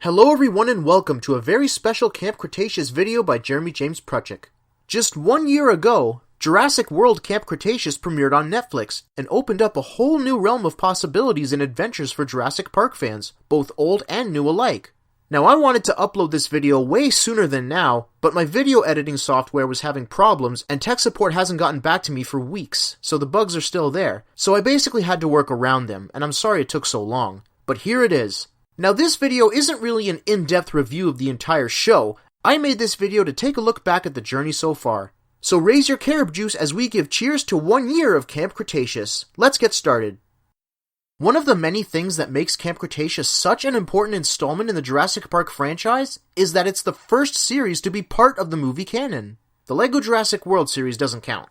Hello everyone and welcome to a very special Camp Cretaceous video by Jeremy James Prutchick. Just 1 year ago, Jurassic World Camp Cretaceous premiered on Netflix and opened up a whole new realm of possibilities and adventures for Jurassic Park fans, both old and new alike. Now I wanted to upload this video way sooner than now, but my video editing software was having problems and tech support hasn't gotten back to me for weeks, so the bugs are still there. So I basically had to work around them, and I'm sorry it took so long. But here it is. Now this video isn't really an in-depth review of the entire show. I made this video to take a look back at the journey so far. So raise your carob juice as we give cheers to 1 year of Camp Cretaceous. Let's get started. One of the many things that makes Camp Cretaceous such an important installment in the Jurassic Park franchise is that it's the first series to be part of the movie canon. The LEGO Jurassic World series doesn't count.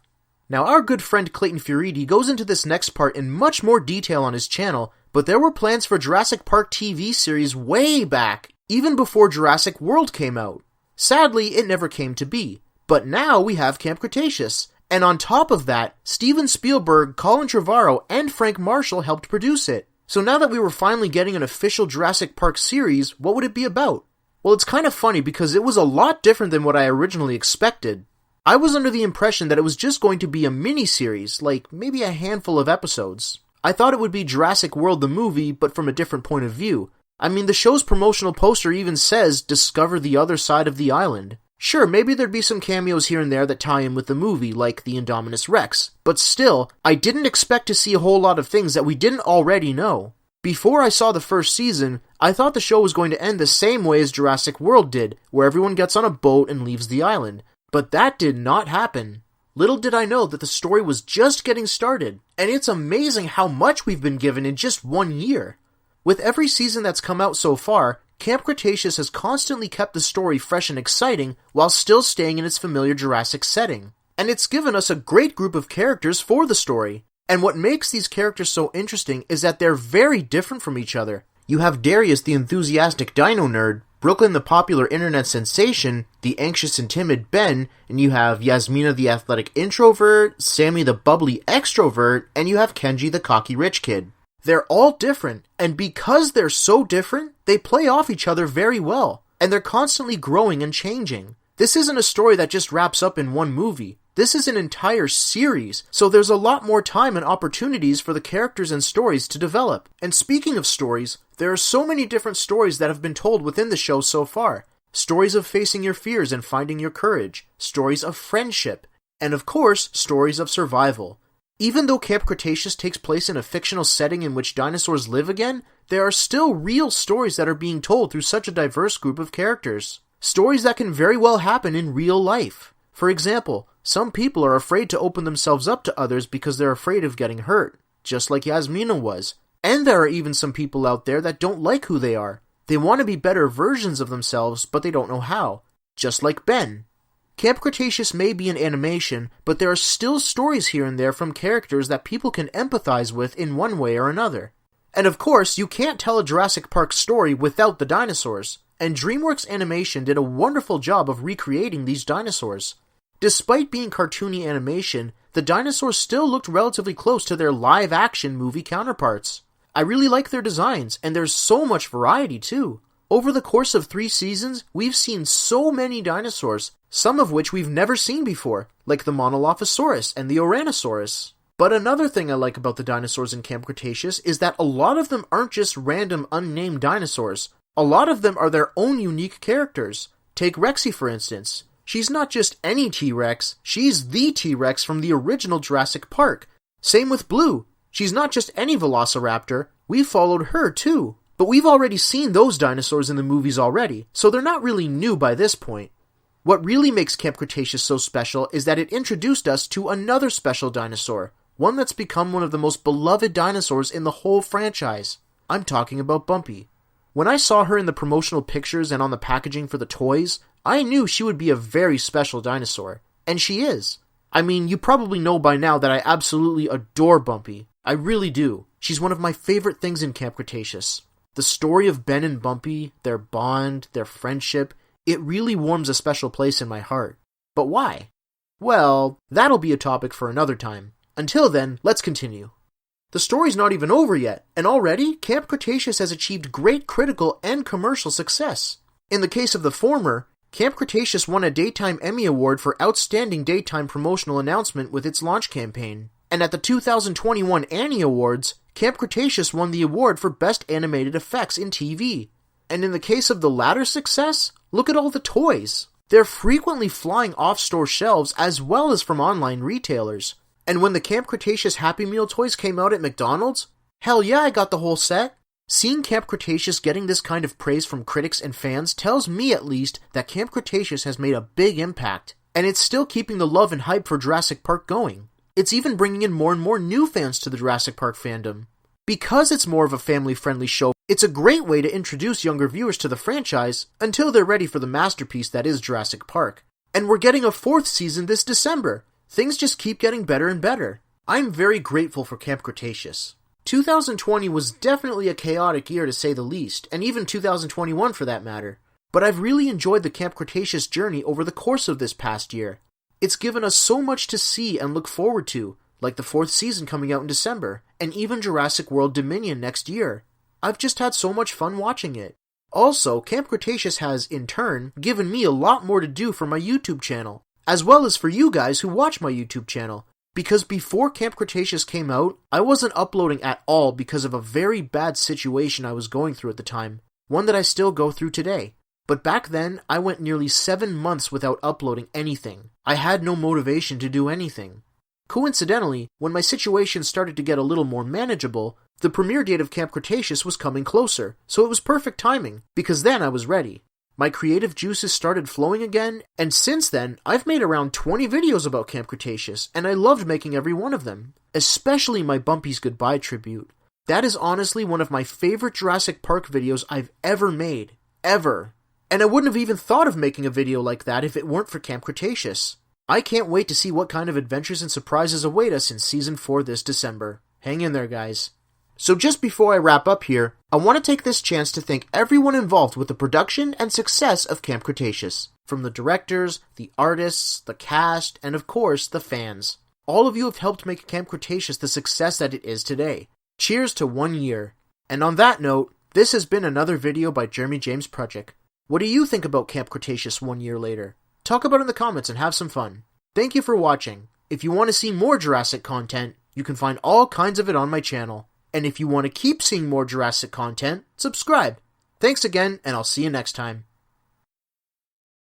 Now our good friend Clayton Fioriti goes into this next part in much more detail on his channel, but there were plans for Jurassic Park TV series way back, even before Jurassic World came out. Sadly, it never came to be. But now we have Camp Cretaceous, and on top of that, Steven Spielberg, Colin Trevorrow, and Frank Marshall helped produce it. So now that we were finally getting an official Jurassic Park series, what would it be about? Well, it's kind of funny because it was a lot different than what I originally expected. I was under the impression that it was just going to be a mini-series, like maybe a handful of episodes. I thought it would be Jurassic World the movie, but from a different point of view. I mean, the show's promotional poster even says, "Discover the other side of the island." Sure, maybe there'd be some cameos here and there that tie in with the movie, like the Indominus Rex, but still, I didn't expect to see a whole lot of things that we didn't already know. Before I saw the first season, I thought the show was going to end the same way as Jurassic World did, where everyone gets on a boat and leaves the island. But that did not happen. Little did I know that the story was just getting started, and it's amazing how much we've been given in just 1 year. With every season that's come out so far, Camp Cretaceous has constantly kept the story fresh and exciting while still staying in its familiar Jurassic setting. And it's given us a great group of characters for the story. And what makes these characters so interesting is that they're very different from each other. You have Darius the enthusiastic dino nerd, Brooklyn the popular internet sensation, the anxious and timid Ben, and you have Yasmina the athletic introvert, Sammy the bubbly extrovert, and you have Kenji the cocky rich kid. They're all different, and because they're so different, they play off each other very well, and they're constantly growing and changing. This isn't a story that just wraps up in one movie. This is an entire series, so there's a lot more time and opportunities for the characters and stories to develop. And speaking of stories, there are so many different stories that have been told within the show so far. Stories of facing your fears and finding your courage, stories of friendship, and of course, stories of survival. Even though Camp Cretaceous takes place in a fictional setting in which dinosaurs live again, there are still real stories that are being told through such a diverse group of characters. Stories that can very well happen in real life. For example, some people are afraid to open themselves up to others because they're afraid of getting hurt, just like Yasmina was. And there are even some people out there that don't like who they are. They want to be better versions of themselves, but they don't know how, just like Ben. Camp Cretaceous may be an animation, but there are still stories here and there from characters that people can empathize with in one way or another. And of course, you can't tell a Jurassic Park story without the dinosaurs, and DreamWorks Animation did a wonderful job of recreating these dinosaurs. Despite being cartoony animation, the dinosaurs still looked relatively close to their live-action movie counterparts. I really like their designs, and there's so much variety too. Over the course of 3 seasons, we've seen so many dinosaurs, some of which we've never seen before, like the Monolophosaurus and the Ouranosaurus. But another thing I like about the dinosaurs in Camp Cretaceous is that a lot of them aren't just random unnamed dinosaurs. A lot of them are their own unique characters. Take Rexy for instance. She's not just any T-Rex, she's the T-Rex from the original Jurassic Park. Same with Blue. She's not just any Velociraptor, we followed her too. But we've already seen those dinosaurs in the movies already, so they're not really new by this point. What really makes Camp Cretaceous so special is that it introduced us to another special dinosaur, one that's become one of the most beloved dinosaurs in the whole franchise. I'm talking about Bumpy. When I saw her in the promotional pictures and on the packaging for the toys, I knew she would be a very special dinosaur. And she is. I mean, you probably know by now that I absolutely adore Bumpy. I really do. She's one of my favorite things in Camp Cretaceous. The story of Ben and Bumpy, their bond, their friendship, it really warms a special place in my heart. But why? Well, that'll be a topic for another time. Until then, let's continue. The story's not even over yet, and already, Camp Cretaceous has achieved great critical and commercial success. In the case of the former, Camp Cretaceous won a Daytime Emmy Award for Outstanding Daytime Promotional Announcement with its launch campaign. And at the 2021 Annie Awards, Camp Cretaceous won the award for Best Animated Effects in TV. And in the case of the latter success, look at all the toys. They're frequently flying off store shelves as well as from online retailers. And when the Camp Cretaceous Happy Meal toys came out at McDonald's, hell yeah, I got the whole set. Seeing Camp Cretaceous getting this kind of praise from critics and fans tells me at least that Camp Cretaceous has made a big impact, and it's still keeping the love and hype for Jurassic Park going. It's even bringing in more and more new fans to the Jurassic Park fandom. Because it's more of a family-friendly show, it's a great way to introduce younger viewers to the franchise until they're ready for the masterpiece that is Jurassic Park. And we're getting a 4th season this December. Things just keep getting better and better. I'm very grateful for Camp Cretaceous. 2020 was definitely a chaotic year to say the least, and even 2021 for that matter. But I've really enjoyed the Camp Cretaceous journey over the course of this past year. It's given us so much to see and look forward to, like the 4th season coming out in December, and even Jurassic World Dominion next year. I've just had so much fun watching it. Also, Camp Cretaceous has, in turn, given me a lot more to do for my YouTube channel, as well as for you guys who watch my YouTube channel. Because before Camp Cretaceous came out, I wasn't uploading at all because of a very bad situation I was going through at the time, one that I still go through today. But back then, I went nearly 7 months without uploading anything. I had no motivation to do anything. Coincidentally, when my situation started to get a little more manageable, the premiere date of Camp Cretaceous was coming closer, so it was perfect timing, because then I was ready. My creative juices started flowing again, and since then, I've made around 20 videos about Camp Cretaceous, and I loved making every one of them, especially my Bumpy's Goodbye tribute. That is honestly one of my favorite Jurassic Park videos I've ever made. Ever. And I wouldn't have even thought of making a video like that if it weren't for Camp Cretaceous. I can't wait to see what kind of adventures and surprises await us in Season 4 this December. Hang in there, guys. So just before I wrap up here, I want to take this chance to thank everyone involved with the production and success of Camp Cretaceous. From the directors, the artists, the cast, and of course, the fans. All of you have helped make Camp Cretaceous the success that it is today. Cheers to 1 year. And on that note, this has been another video by Jeremy James Prutchick. What do you think about Camp Cretaceous 1 year later? Talk about it in the comments and have some fun. Thank you for watching. If you want to see more Jurassic content, you can find all kinds of it on my channel. And if you want to keep seeing more Jurassic content, subscribe. Thanks again, and I'll see you next time.